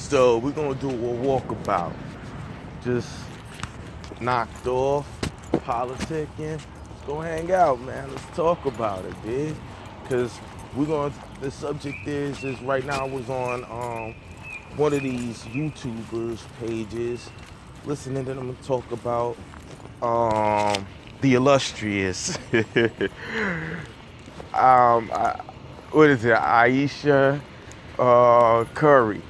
So we're gonna do a walkabout. Just knocked off, politicking. Let's go hang out, man. Let's talk about it, dude. Cause we're gonna. The subject is right now I was on one of these YouTubers pages, listening to them talk about the illustrious I, what is it, Aisha Curry,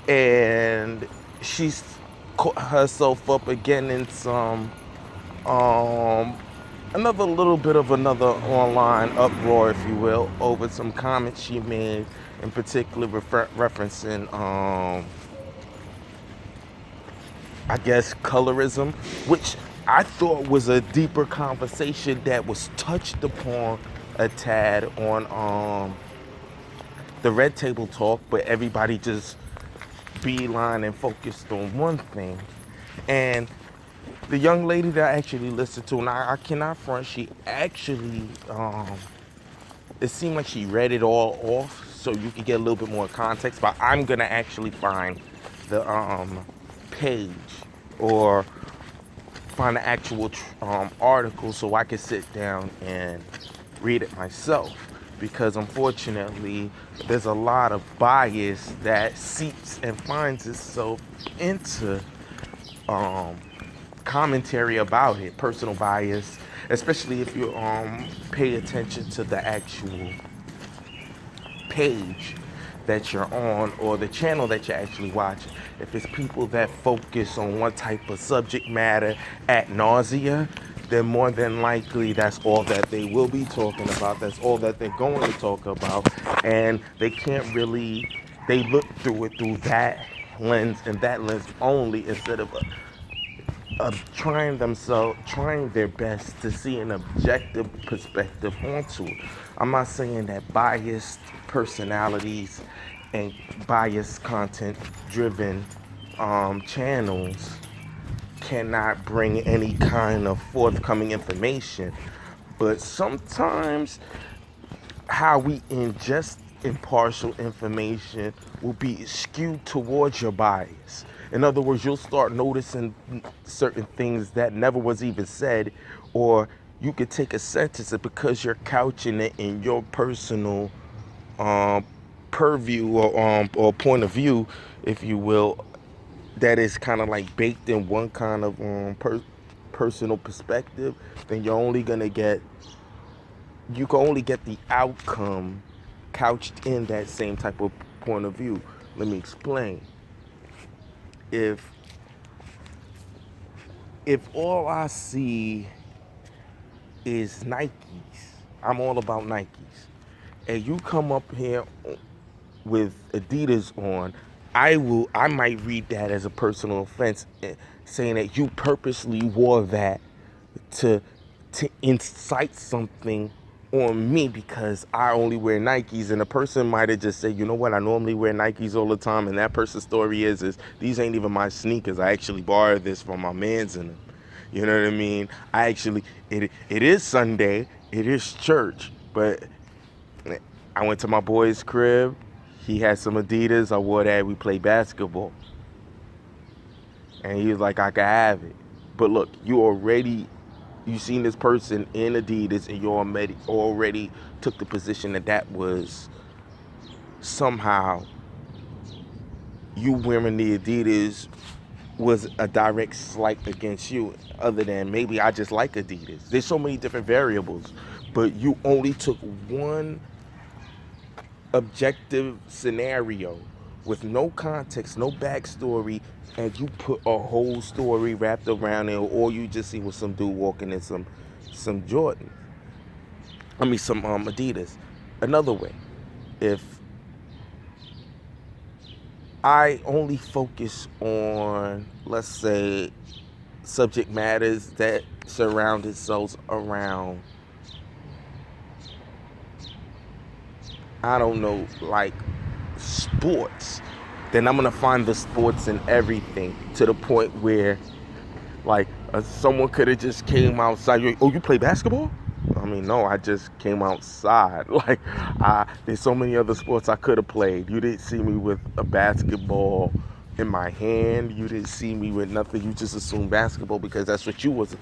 and she's caught herself up again in some um another little bit of another online uproar, if you will, over some comments she made, in particular referencing I guess colorism, which I thought was a deeper conversation that was touched upon a tad on the Red Table Talk, but everybody just beeline and focused on one thing. And the young lady that I actually listened to, and I cannot front, she actually, it seemed like she read it all off so you could get a little bit more context, but I'm gonna actually find the page or find the actual article so I can sit down and read it myself, because unfortunately there's a lot of bias that seeps and finds itself into commentary about it, personal bias, especially if you pay attention to the actual page that you're on or the channel that you're actually watching. If it's people that focus on one type of subject matter at nausea, then more than likely that's all that they will be talking about. That's all that they're going to talk about. And they can't really, they look through it through that lens and that lens only, instead of trying their best to see an objective perspective onto it. I'm not saying that biased personalities and biased content driven channels cannot bring any kind of forthcoming information, but sometimes how we ingest impartial information will be skewed towards your bias. In other words, you'll start noticing certain things that never was even said, or you could take a sentence, and because you're couching it in your personal purview or point of view, if you will, that is kind of like baked in one kind of personal perspective, then you can only get the outcome couched in that same type of point of view. Let me explain. If all I see is Nikes, I'm all about Nikes, and you come up here with Adidas on, I might read that as a personal offense, saying that you purposely wore that to incite something on me because I only wear Nikes. And the person might have just said, you know what, I normally wear Nikes all the time, and that person's story is these ain't even my sneakers. I actually borrowed this from my mans in them. You know what I mean? It is Sunday, it is church, but I went to my boy's crib. He had some Adidas. I wore that. We played basketball. And he was like, I can have it. But look, you seen this person in Adidas, and you already took the position that was somehow you wearing the Adidas was a direct slight against you, other than maybe I just like Adidas. There's so many different variables, but you only took one objective scenario with no context, no backstory, and you put a whole story wrapped around it, or you just see with some dude walking in some Jordan. Some Adidas. Another way, if I only focus on, let's say, subject matters that surround themselves around, I don't know, like sports, then I'm gonna find the sports in everything, to the point where, like, someone could have just came outside. Oh, you play basketball? mean, no, I just came outside. Like, there's so many other sports I could have played. You didn't see me with a basketball in my hand. You didn't see me with nothing. You just assumed basketball because that's what you was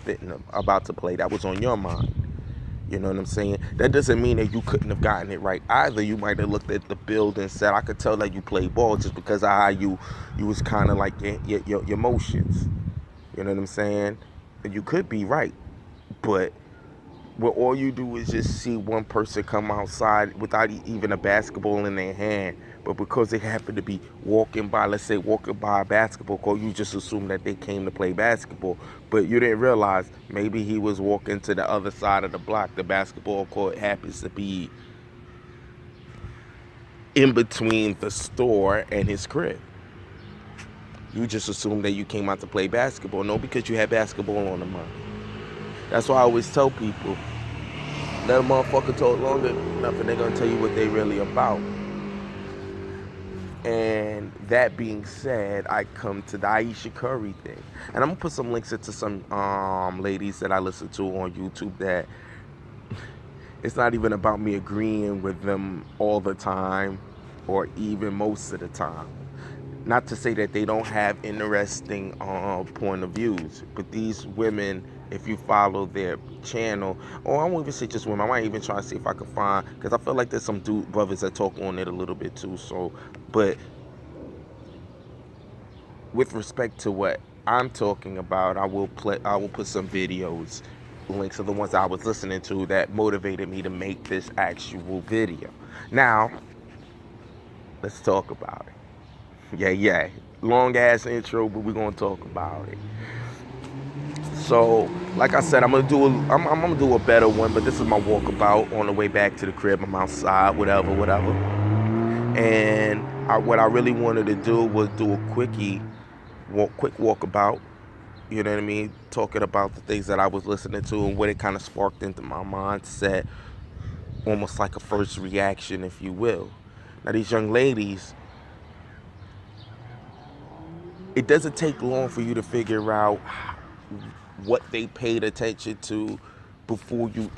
about to play. That was on your mind. You know what I'm saying? That doesn't mean that you couldn't have gotten it right either. You might have looked at the build and said, I could tell that you played ball just because of how you was kind of like your motions. You know what I'm saying? And you could be right. But where all you do is just see one person come outside without even a basketball in their hand, but because they happen to be walking by, let's say walking by a basketball court, you just assume that they came to play basketball, but you didn't realize maybe he was walking to the other side of the block. The basketball court happens to be in between the store and his crib. You just assume that you came out to play basketball. No, because you had basketball on the mind. That's why I always tell people, let a motherfucker talk long enough and they're gonna tell you what they really about. And that being said, I come to the Ayesha Curry thing. And I'm gonna put some links into some ladies that I listen to on YouTube that it's not even about me agreeing with them all the time or even most of the time. Not to say that they don't have interesting point of views, but these women, if you follow their channel, or I won't even say just women, I might even try to see if I can find, because I feel like there's some brothers that talk on it a little bit too. So, but with respect to what I'm talking about, I will put some videos, links of the ones I was listening to that motivated me to make this actual video. Now, let's talk about it. Yeah. Long ass intro, but we're gonna talk about it. So, like I said, I'm gonna do a better one, but this is my walkabout on the way back to the crib. I'm outside, whatever. And what I really wanted to do was do a quick walkabout. You know what I mean? Talking about the things that I was listening to and what it kind of sparked into my mindset, almost like a first reaction, if you will. Now, these young ladies, it doesn't take long for you to figure out what they paid attention to before you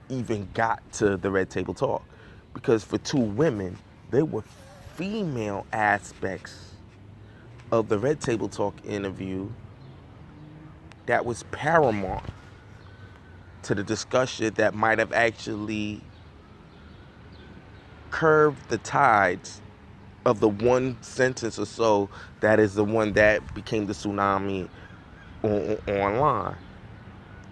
even got to the Red Table Talk. Because for two women, they were female aspects of the Red Table Talk interview that was paramount to the discussion that might have actually curved the tides of the one sentence or so that is the one that became the tsunami online.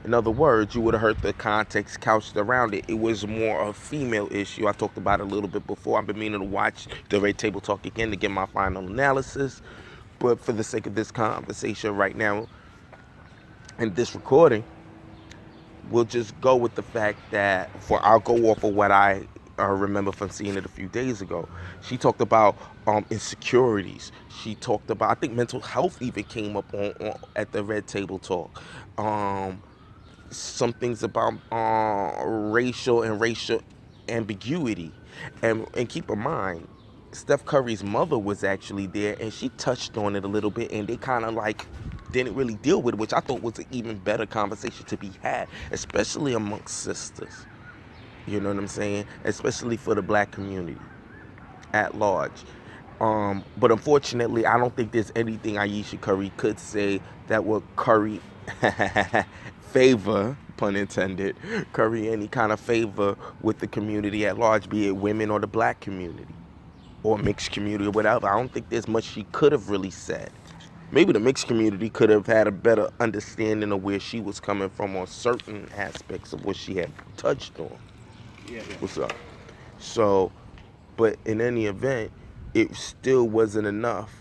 In other words, you would have heard the context couched around it. It was more a female issue. I talked about it a little bit before. I've been meaning to watch the Red Table Talk again to get my final analysis. But for the sake of this conversation right now and this recording, we'll just go with the fact that, I'll go off of what I remember from seeing it a few days ago. She talked about insecurities. She talked about, I think mental health even came up on at the Red Table Talk. Some things about racial ambiguity. And keep in mind, Steph Curry's mother was actually there, and she touched on it a little bit, and they kind of like didn't really deal with it, which I thought was an even better conversation to be had, especially amongst sisters. You know what I'm saying? Especially for the black community at large. But unfortunately, I don't think there's anything Ayesha Curry could say that would curry favor, pun intended, curry any kind of favor with the community at large, be it women or the black community or mixed community or whatever. I don't think there's much she could have really said. Maybe the mixed community could have had a better understanding of where she was coming from on certain aspects of what she had touched on. Yeah. What's up? So, but in any event, it still wasn't enough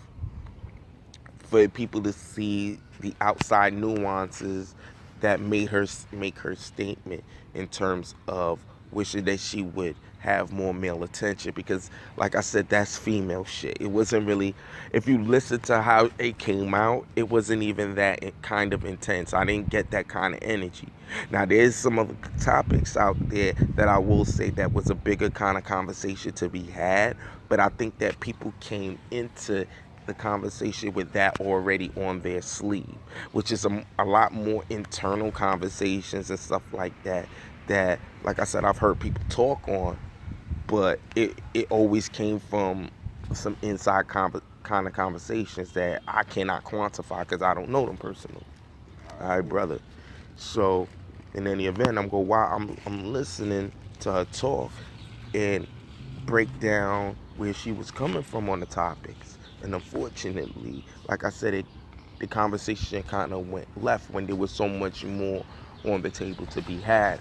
for people to see the outside nuances that made her make her statement in terms of wishing that she would have more male attention, because like I said, that's female shit. It wasn't really, if you listen to how it came out, it wasn't even that kind of intense. I didn't get that kind of energy. Now there's some other topics out there that I will say that was a bigger kind of conversation to be had, but I think that people came into the conversation with that already on their sleeve, which is a lot more internal conversations and stuff like that that, like I said, I've heard people talk on, but it always came from some inside kind of conversations that I cannot quantify because I don't know them personally. All right, brother. So, in any event, while I'm listening to her talk and break down where she was coming from on the topics. And unfortunately, like I said, the conversation kind of went left when there was so much more on the table to be had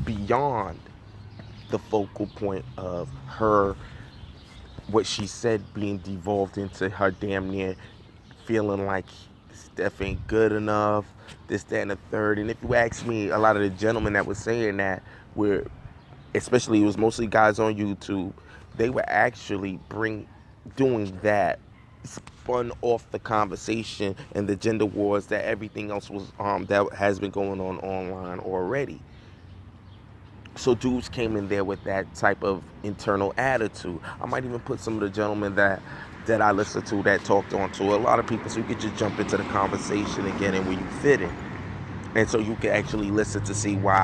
beyond the focal point of her, what she said being devolved into her damn near feeling like Steph ain't good enough, this, that, and the third. And if you ask me, a lot of the gentlemen that was saying that were, especially it was mostly guys on YouTube, they were actually doing that spun off the conversation and the gender wars that everything else was that has been going on online already. So dudes came in there with that type of internal attitude. I might even put some of the gentlemen that I listened to that talked on to a lot of people, so you could just jump into the conversation again and where you fit in. And so you can actually listen to see where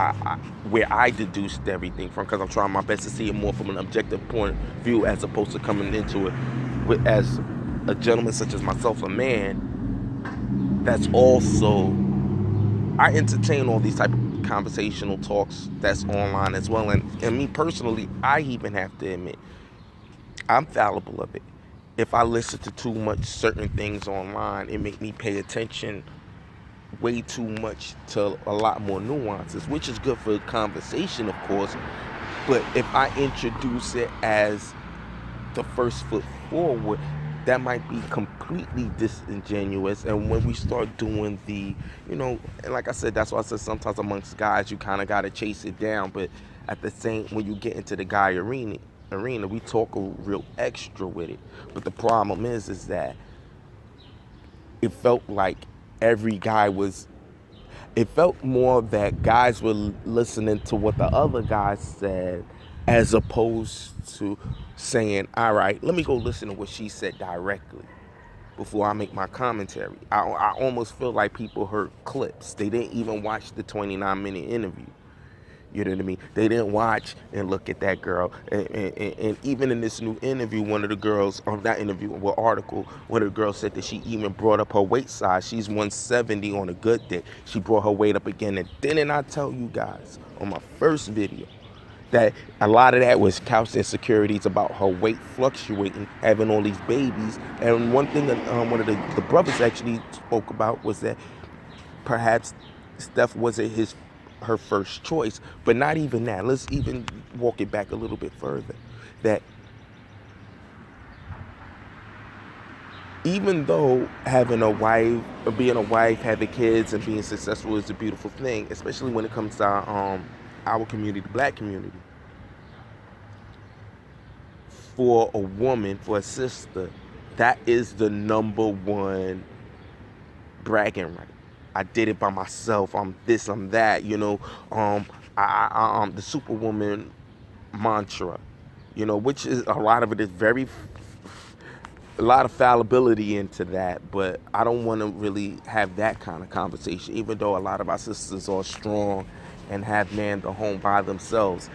I deduced everything from, because I'm trying my best to see it more from an objective point of view as opposed to coming into it as a gentleman such as myself, a man that's also, I entertain all these type of conversational talks that's online as well. And me personally, I even have to admit, I'm fallible of it. If I listen to too much certain things online, it make me pay attention way too much to a lot more nuances, which is good for conversation, of course. But if I introduce it as the first foot forward, that might be completely disingenuous. And when we start doing and like I said, that's why I said sometimes amongst guys, you kind of got to chase it down. But at the same, when you get into the guy arena, we talk a real extra with it. But the problem is that it felt like every guy was, it felt more that guys were listening to what the other guys said as opposed to saying, all right, let me go listen to what she said directly before I make my commentary. I almost feel like people heard clips. They didn't even watch the 29-minute interview. You know what I mean? They didn't watch and look at that girl. And even in this new interview, one of the girls, or not interview, well, article, one of the girls said that she even brought up her weight size. She's 170 on a good day. She brought her weight up again. And didn't I tell you guys on my first video that a lot of that was couch insecurities about her weight fluctuating, having all these babies. And one thing that one of the brothers actually spoke about was that perhaps Steph wasn't her first choice, but not even that. Let's even walk it back a little bit further. That even though having a wife, or being a wife, having kids, and being successful is a beautiful thing, especially when it comes to our community, the black community. For a woman, for a sister, that is the number one bragging right. I did it by myself. I'm this, I'm that. The Superwoman mantra. Which is a lot of it is a lot of fallibility into that, but I don't want to really have that kind of conversation. Even though a lot of our sisters are strong and have manned the home by themselves,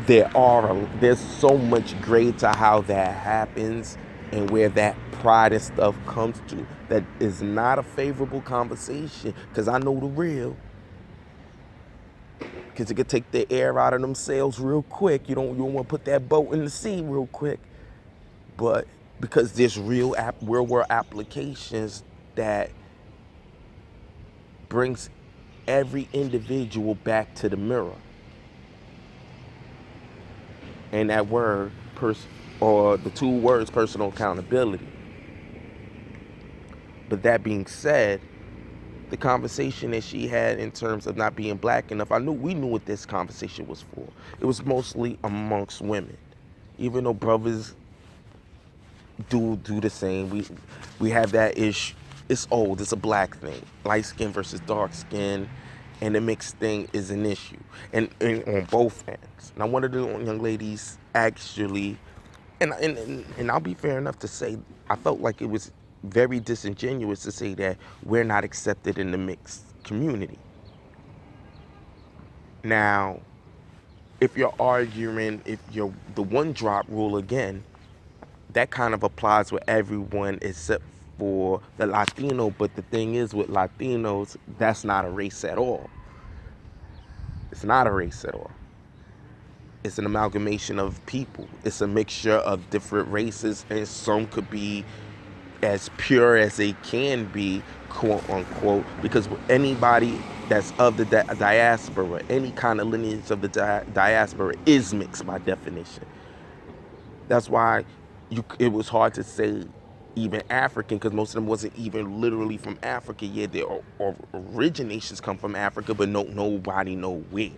there's so much grade to how that happens and where that pride and stuff comes to that is not a favorable conversation, because I know the real, because it could take the air out of them sails real quick. You don't want to put that boat in the sea real quick, but because there's real world applications that brings every individual back to the mirror. And that word, or the two words, personal accountability. But that being said, the conversation that she had in terms of not being black enough, we knew what this conversation was for. It was mostly amongst women. Even though brothers do the same, we have that issue. It's old, it's a black thing. Light skin versus dark skin, and the mixed thing is an issue. And on both ends. Now, one of the young ladies actually, and I'll be fair enough to say, I felt like it was very disingenuous to say that we're not accepted in the mixed community. Now, if you're arguing, if you're the one drop rule again, that kind of applies with everyone except for the Latino. But the thing is, with Latinos, that's not a race at all. It's not a race at all. It's an amalgamation of people. It's a mixture of different races, and some could be as pure as they can be, quote unquote, because anybody that's of the diaspora, any kind of lineage of the diaspora is mixed by definition. That's why it was hard to say even African, because most of them wasn't even literally from Africa. Yeah, their originations come from Africa, but nobody know where.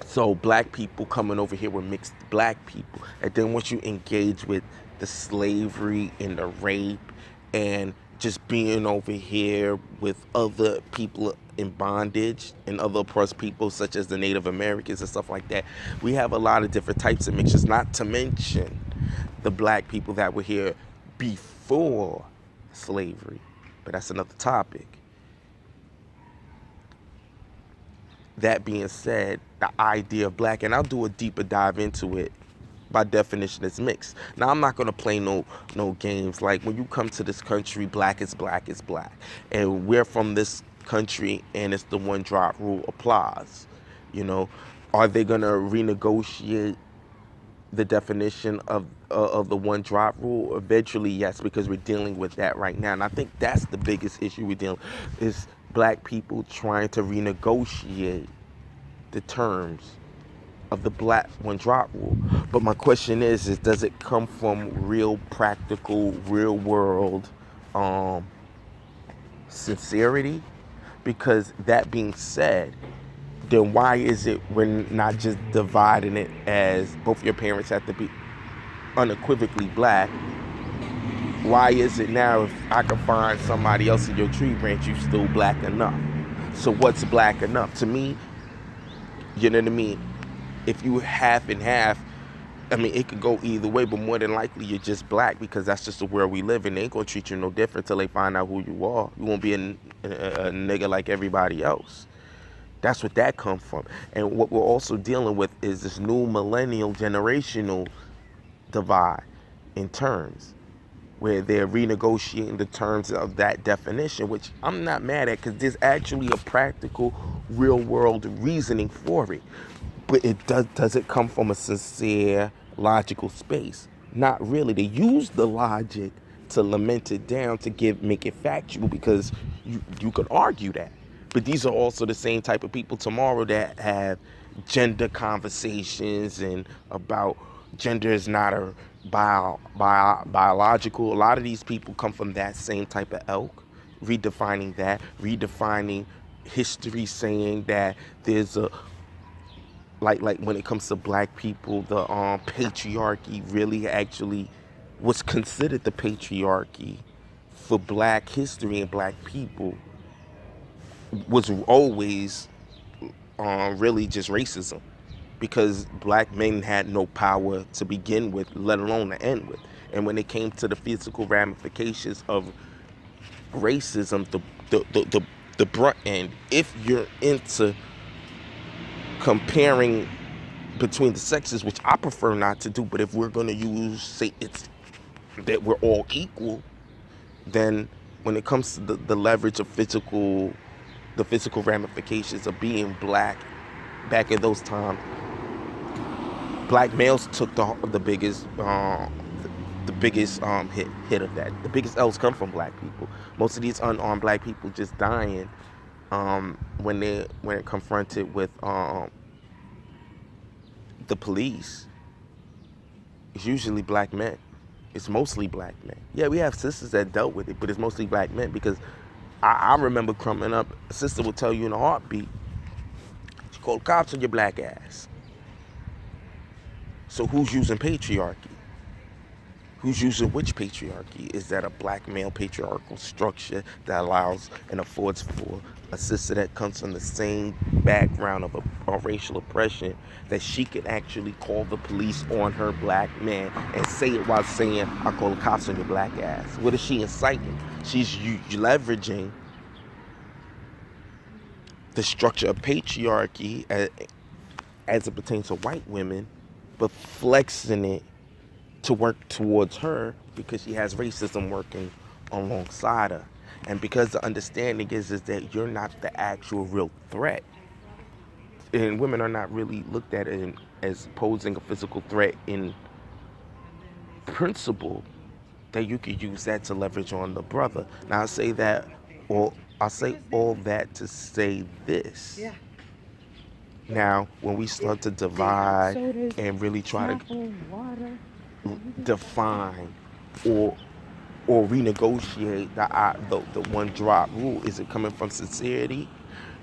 So black people coming over here were mixed black people. And then once you engage with the slavery and the rape and just being over here with other people in bondage and other oppressed people such as the Native Americans and stuff like that, we have a lot of different types of mixtures, not to mention the black people that were here before slavery. But that's another topic. That being said, the idea of black, and I'll do a deeper dive into it, by definition it's mixed. Now I'm not gonna play no games. Like when you come to this country, black is black is black. And we're from this country and it's the one drop rule applies. You know, are they gonna renegotiate the definition of the one drop rule? Eventually, yes, because we're dealing with that right now. And I think that's the biggest issue we're dealing with, is black people trying to renegotiate the terms of the black one drop rule. But my question is does it come from real practical, real world sincerity? Because that being said, then why is it we're not just dividing it as both your parents have to be unequivocally black? Why is it now if I can find somebody else in your tree branch, you still black enough? So what's black enough? To me, you know what I mean? If you half and half, I mean, it could go either way, but more than likely you're just black, because that's just the world we live in. They ain't gonna treat you no different till they find out who you are. You won't be a nigga like everybody else. That's what that comes from. And what we're also dealing with is this new millennial generational divide in terms, where they're renegotiating the terms of that definition, which I'm not mad at, because there's actually a practical, real world reasoning for it. But it does it come from a sincere, logical space? Not really. They use the logic to lament it down to make it factual, because you could argue that. But these are also the same type of people tomorrow that have gender conversations and about gender is not a biological. A lot of these people come from that same type of ilk, redefining history, saying that there's a like when it comes to black people, the patriarchy really actually was considered the patriarchy for black history and black people was always really just racism, because black men had no power to begin with, let alone to end with. And when it came to the physical ramifications of racism, the brunt end, if you're into comparing between the sexes, which I prefer not to do, but if we're going to say it's that we're all equal, then when it comes to the leverage of the physical ramifications of being black, back in those times, black males took the biggest hit of that. The biggest L's come from black people. Most of these unarmed black people just dying when they're confronted with the police. It's usually black men. It's mostly black men. Yeah, we have sisters that dealt with it, but it's mostly black men, because I remember growing up, a sister would tell you in a heartbeat, she called cops on your black ass. So who's using patriarchy? Who's using which patriarchy? Is that a black male patriarchal structure that allows and affords for a sister that comes from the same background of a racial oppression, that she could actually call the police on her black man and say it while saying, I call the cops on your black ass? What is she inciting? She's leveraging the structure of patriarchy as it pertains to white women, but flexing it to work towards her because she has racism working alongside her. And because the understanding is that you're not the actual real threat. And women are not really looked at as posing a physical threat in principle, that you could use that to leverage on the brother. Now I say that, or I say all that to say this. Now, when we start to divide and really try to define or renegotiate the one drop rule, is it coming from sincerity?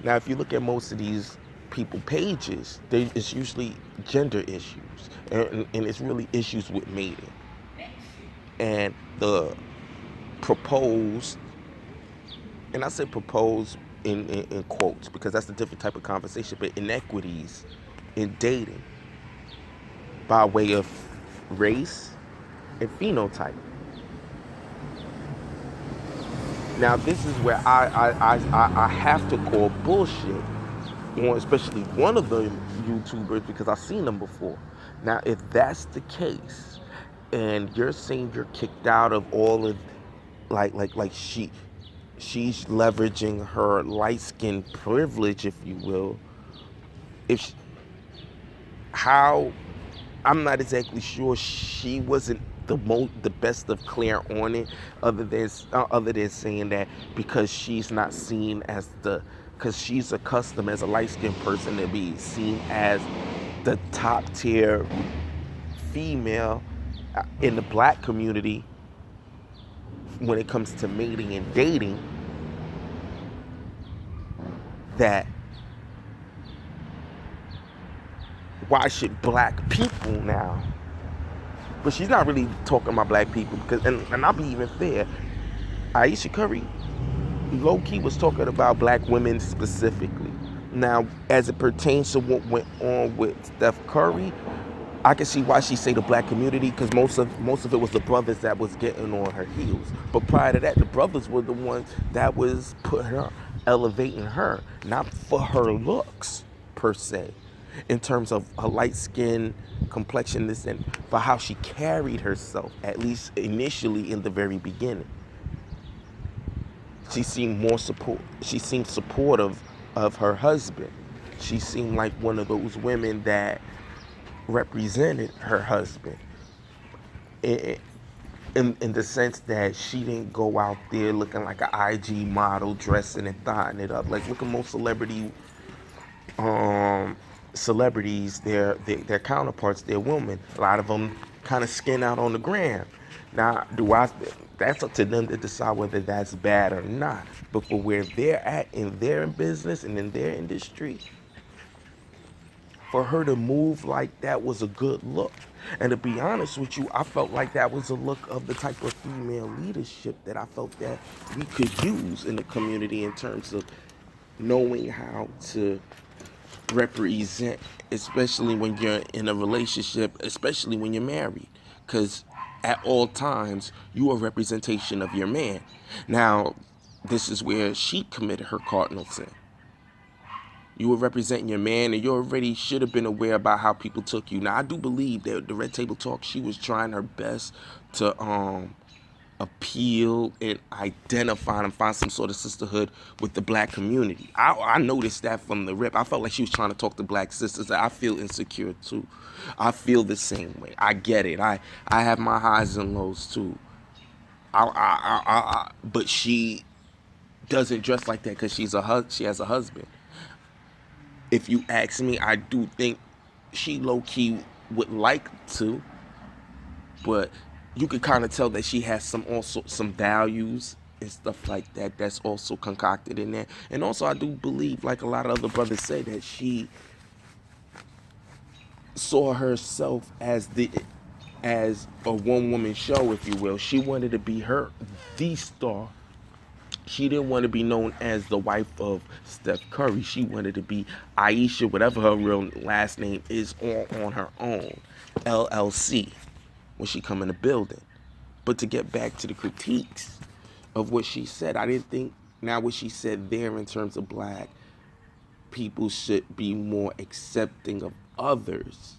Now, if you look at most of these people pages, it's usually gender issues, and it's really issues with mating. And the proposed, and I say proposed in quotes because that's a different type of conversation, but inequities in dating by way of race and phenotype. Now, this is where I have to call bullshit on especially one of the YouTubers because I've seen them before. Now, if that's the case, and you're saying you're kicked out of all of like she's leveraging her light skin privilege, if you will. If she, how I'm not exactly sure she wasn't the best of clear on it, other than saying that because she's not seen as because she's accustomed as a light skinned person to be seen as the top tier female in the black community when it comes to mating and dating, that why should black people now? But she's not really talking about black people because, and I'll be even fair, Ayesha Curry low-key was talking about black women specifically. Now, as it pertains to what went on with Steph Curry, I can see why she say the black community because most of it was the brothers that was getting on her heels. But prior to that, the brothers were the ones that was putting her, elevating her, not for her looks per se, in terms of her light skin complexion, this and for how she carried herself, at least initially in the very beginning. She seemed more support. She seemed supportive of her husband. She seemed like one of those women that represented her husband in the sense that she didn't go out there looking like an IG model, dressing and thotting it up. Like, look at most celebrities, their counterparts, they're women. A lot of them kind of skin out on the gram. Now, that's up to them to decide whether that's bad or not. But for where they're at in their business and in their industry, for her to move like that was a good look. And to be honest with you, I felt like that was a look of the type of female leadership that I felt that we could use in the community in terms of knowing how to represent, especially when you're in a relationship, especially when you're married. Because at all times, you are a representation of your man. Now, this is where she committed her cardinal sin. You were representing your man, and you already should have been aware about how people took you. Now, I do believe that the Red Table Talk, she was trying her best to appeal and identify and find some sort of sisterhood with the black community. I noticed that from the rip. I felt like she was trying to talk to black sisters. I feel insecure too. I feel the same way. I get it. I have my highs and lows too. But she doesn't dress like that because she has a husband. If you ask me, I do think she low-key would like to, but you could kind of tell that she has some values and stuff like that that's also concocted in there. And also, I do believe, like a lot of other brothers say, that she saw herself as a one-woman show, if you will. She wanted to be the star. She didn't want to be known as the wife of Steph Curry. She wanted to be Ayesha, whatever her real last name is, on her own, LLC, when she come in the building. But to get back to the critiques of what she said, I didn't think, now what she said there in terms of black people should be more accepting of others.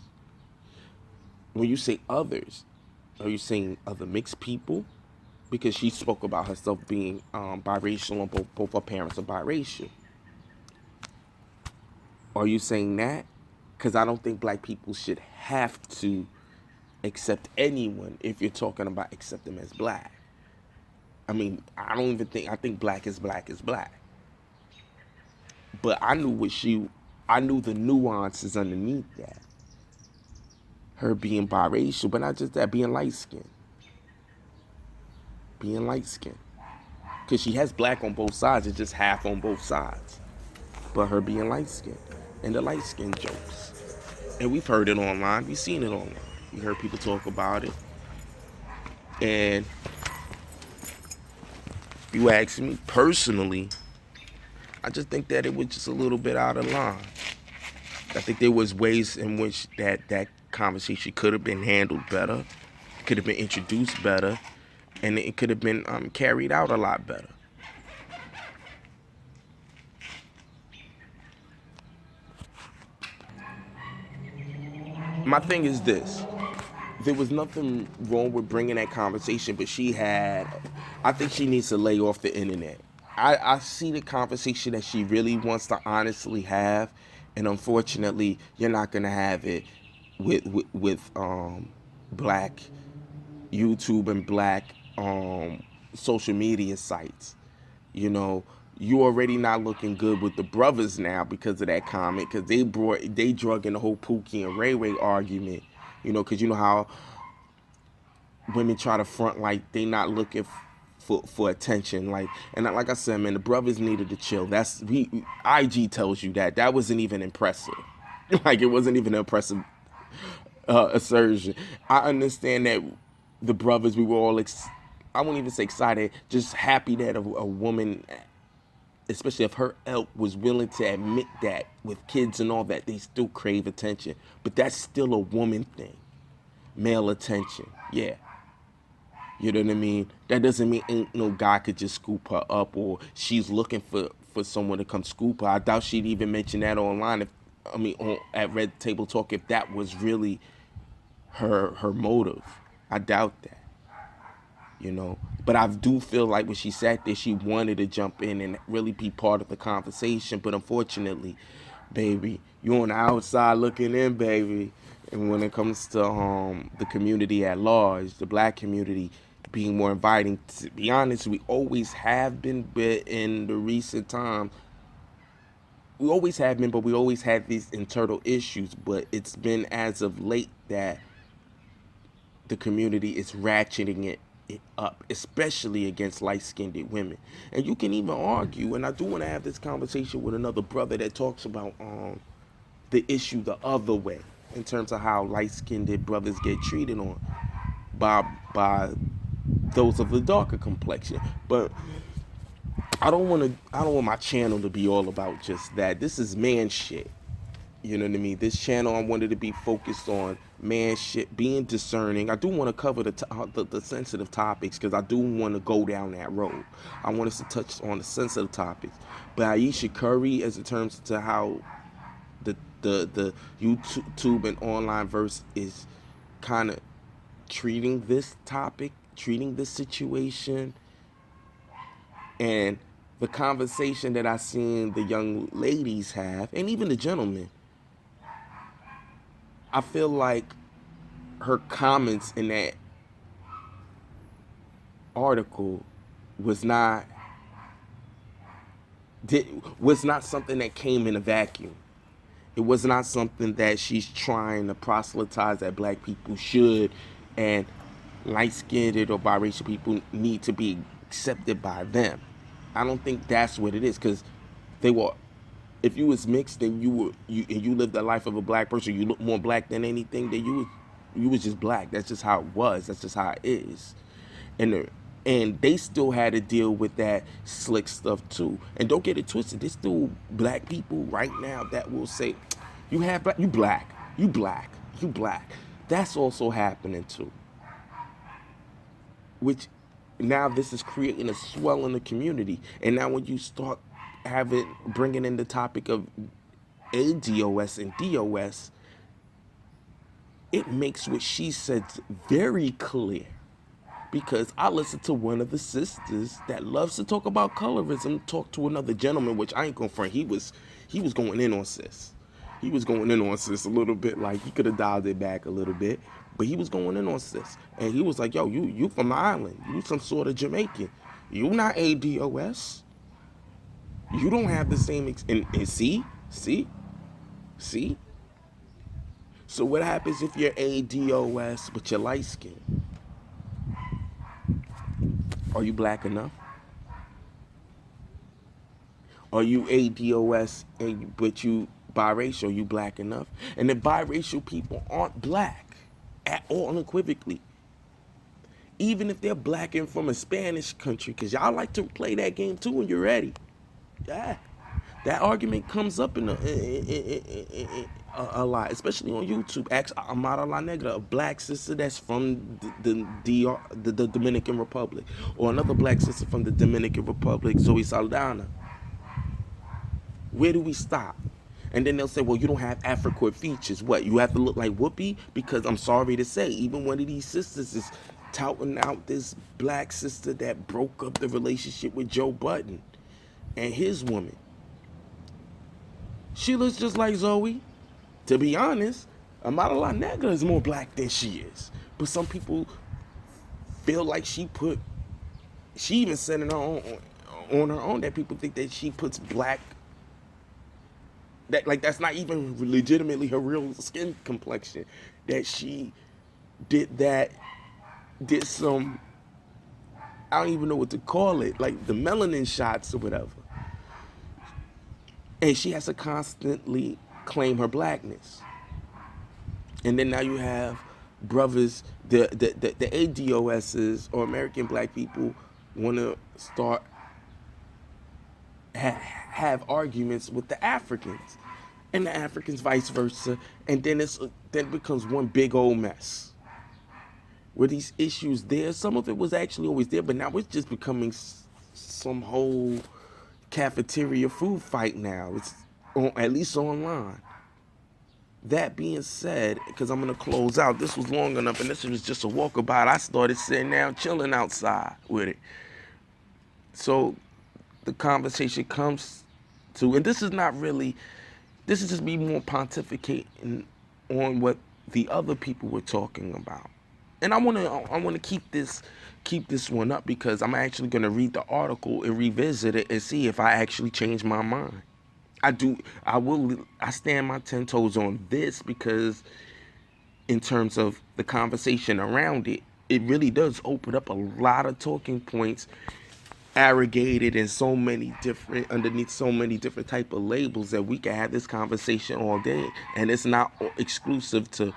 When you say others, are you saying other mixed people? Because she spoke about herself being biracial and both her parents are biracial. Are you saying that? Because I don't think black people should have to accept anyone if you're talking about accept them as black. I mean, I think black is black is black. But I knew the nuances underneath that. Her being biracial, but not just that, being light skinned. Being light skinned. Because she has black on both sides, it's just half on both sides. But her being light skinned. And the light skinned jokes. And we've heard it online, we've seen it online. We heard people talk about it. And you ask me personally, I just think that it was just a little bit out of line. I think there was ways in which that conversation could have been handled better, could have been introduced better, and it could have been carried out a lot better. My thing is this. There was nothing wrong with bringing that conversation, but I think she needs to lay off the internet. I see the conversation that she really wants to honestly have, and unfortunately, you're not gonna have it with black YouTube and black social media sites. You know, you already not looking good with the brothers now because of that comment, because they drug in the whole Pookie and Ray Ray argument. You know, because you know how women try to front like they not looking for attention, like I said, man, the brothers needed to chill. IG tells you that wasn't even impressive. Like, it wasn't even an impressive assertion. I understand that the brothers, we were all I won't even say excited, just happy that a woman, especially if her ilk, was willing to admit that with kids and all that, they still crave attention. But that's still a woman thing. Male attention, yeah. You know what I mean? That doesn't mean ain't no guy could just scoop her up, or she's looking for someone to come scoop her. I doubt she'd even mention that online at Red Table Talk, if that was really her motive. I doubt that. You know, but I do feel like when she sat there, she wanted to jump in and really be part of the conversation. But unfortunately, baby, you on the outside looking in, baby. And when it comes to the community at large, the black community being more inviting, to be honest, we always have been, but in the recent time, we always have been, but we always had these internal issues. But it's been as of late that the community is ratcheting it up, especially against light-skinned women. And you can even argue, and I do want to have this conversation with another brother that talks about the issue the other way, in terms of how light-skinned brothers get treated on by those of the darker complexion. But I don't want my channel to be all about just that. This is man shit. You know what I mean? This channel, I wanted to be focused on man shit, being discerning. I do want to cover the sensitive topics, because I do want to go down that road. I want us to touch on the sensitive topics. But Ayesha Curry, as in terms to how the YouTube and online verse is kind of treating this topic, treating this situation, and the conversation that I seen the young ladies have, and even the gentlemen, I feel like her comments in that article was not something that came in a vacuum. It was not something that she's trying to proselytize that black people should, and light-skinned or biracial people need to be accepted by them. I don't think that's what it is, because if you was mixed and you lived the life of a black person, you look more black than anything, then you was just black. That's just how it was. That's just how it is. And they still had to deal with that slick stuff too. And don't get it twisted. There's still black people right now that will say, you black. That's also happening too. Which now this is creating a swell in the community. And now when you start bringing in the topic of ADOS and DOS, it makes what she said very clear. Because I listened to one of the sisters that loves to talk about colorism talk to another gentleman, which I ain't gonna front. He was going in on sis. He was going in on sis a little bit. Like he could have dialed it back a little bit, but he was going in on sis, and he was like, "Yo, you from the island? You some sort of Jamaican? You not ADOS? You don't have the same and see. So what happens if you're ADOS but you're light skinned? Are you black enough? Are you ADOS but you biracial? Are you black enough? And the biracial people aren't black at all, unequivocally. Even if they're black and from a Spanish country, because y'all like to play that game too when you're ready. Yeah. That argument comes up a lot, especially on YouTube. Ask Amara La Negra, a black sister that's from the Dominican Republic, or another black sister from the Dominican Republic, Zoe Saldana. Where do we stop? And then they'll say, well, you don't have African features. What, you have to look like Whoopi? Because I'm sorry to say, even one of these sisters is touting out this black sister that broke up the relationship with Joe Budden and his woman. She looks just like Zoe. To be honest, Amara La Negra is more black than she is. But some people feel like she even said it on her own that people think that she puts black, that like that's not even legitimately her real skin complexion. That she did some, I don't even know what to call it, like the melanin shots or whatever. And she has to constantly claim her blackness. And then now you have brothers, the ADOSs or American black people want to start have arguments with the Africans, and the Africans vice versa, and then it becomes one big old mess. Where these issues there, some of it was actually always there, but now it's just becoming some whole cafeteria food fight now. It's at least online. That being said, because I'm going to close out, this was long enough and this was just a walkabout. I started sitting down, chilling outside with it. So the conversation comes to, and this is just me more pontificating on what the other people were talking about. And I want to keep this one up because I'm actually going to read the article and revisit it and see if I actually change my mind. I stand my 10 toes on this because in terms of the conversation around it, it really does open up a lot of talking points arrogated in so many different, underneath so many different type of labels that we can have this conversation all day. And it's not exclusive to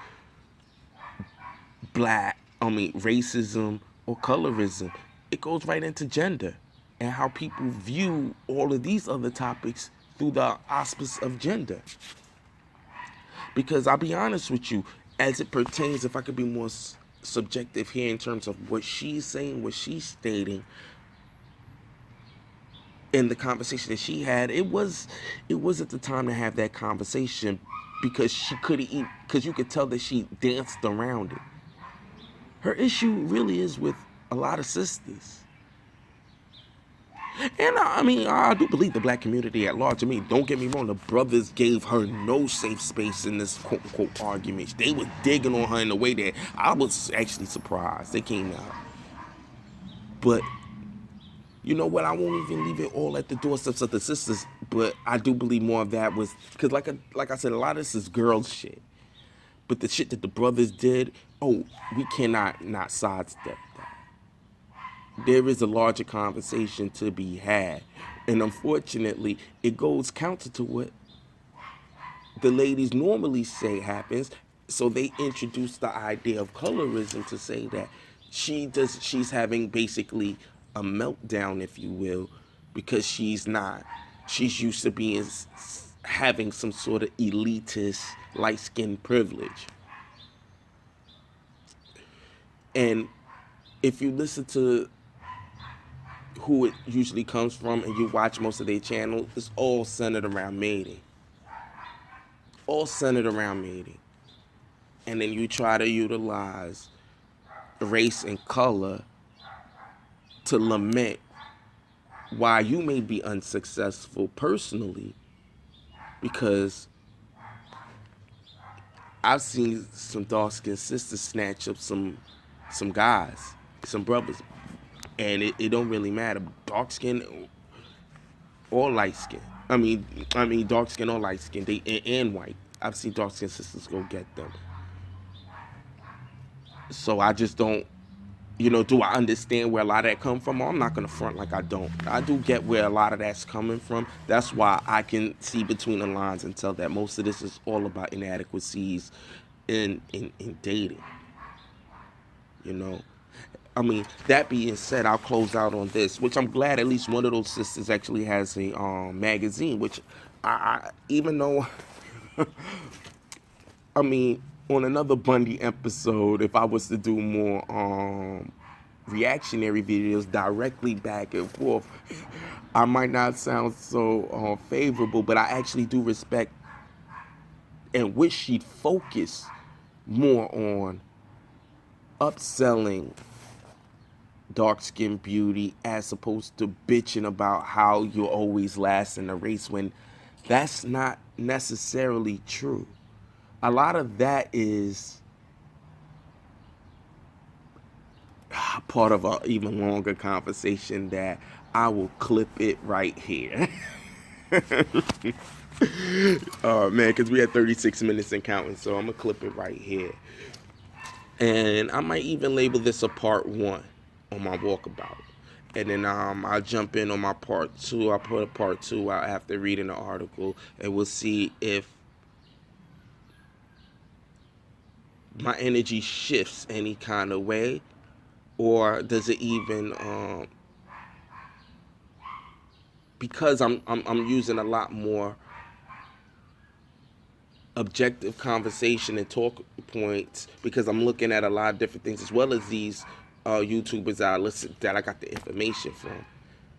racism or colorism. It goes right into gender and how people view all of these other topics through the auspice of gender. Because I'll be honest with you, as it pertains, if I could be more subjective here in terms of what she's saying, what she's stating, in the conversation that she had, it wasn't the time to have that conversation because because you could tell that she danced around it. Her issue really is with a lot of sisters. And I do believe the black community at large. I mean, don't get me wrong, the brothers gave her no safe space in this quote-unquote argument. They were digging on her in a way that I was actually surprised they came out. But you know what? I won't even leave it all at the doorsteps of the sisters, but I do believe more of that was, because like I said, a lot of this is girl shit. But the shit that the brothers did, we cannot not sidestep that. There is a larger conversation to be had. And unfortunately, it goes counter to what the ladies normally say happens. So they introduce the idea of colorism to say that she's having basically a meltdown, if you will, because she's used to having some sort of elitist light-skinned privilege. And if you listen to who it usually comes from and you watch most of their channels, it's all centered around mating. all centered around mating. And then you try to utilize race and color to lament why you may be unsuccessful personally, because I've seen some dark skinned sisters snatch up some guys, some brothers, and it don't really matter, dark skin or light skin. I mean dark skin or light skin, they and white. I've seen dark skinned sisters go get them. So I just don't, do I understand where a lot of that come from? I'm not gonna front like I don't. I do get where a lot of that's coming from. That's why I can see between the lines and tell that most of this is all about inadequacies in dating. You know, that being said, I'll close out on this, which I'm glad at least one of those sisters actually has a magazine, which I even though I mean, on another Bundy episode, if I was to do more reactionary videos directly back and forth, I might not sound so favorable, but I actually do respect and wish she'd focus more on upselling dark skinned beauty as opposed to bitching about how you're always last in the race, when that's not necessarily true. A lot of that is part of an even longer conversation that I will clip it right here. Man, because we had 36 minutes and counting, so I'm going to clip it right here. And I might even label this a part 1 on my walkabout. And then I'll jump in on my part 2. I'll put a part 2 out after reading the article, and we'll see if my energy shifts any kind of way, or does it even because I'm using a lot more objective conversation and talk points, because I'm looking at a lot of different things, as well as these YouTubers that I got the information from,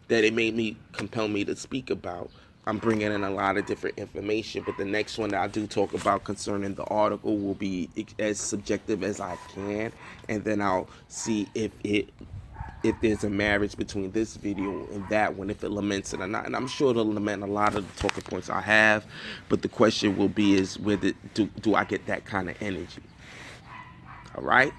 that it made me compel me to speak about. I'm bringing in a lot of different information, but the next one that I do talk about concerning the article will be as subjective as I can, and then I'll see if there's a marriage between this video and that one, if it laments it or not. And I'm sure it'll lament a lot of the talking points I have, but the question will be is whether do I get that kind of energy? All right?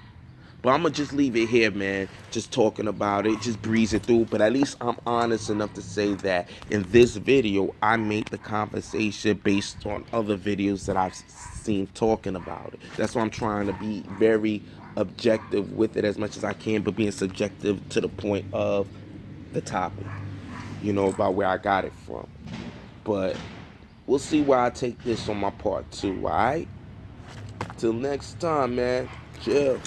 But I'm going to just leave it here, man, just talking about it, just breezing through. But at least I'm honest enough to say that in this video, I made the conversation based on other videos that I've seen talking about it. That's why I'm trying to be very objective with it as much as I can, but being subjective to the point of the topic, about where I got it from. But we'll see where I take this on my part 2, all right? Till next time, man. Chill.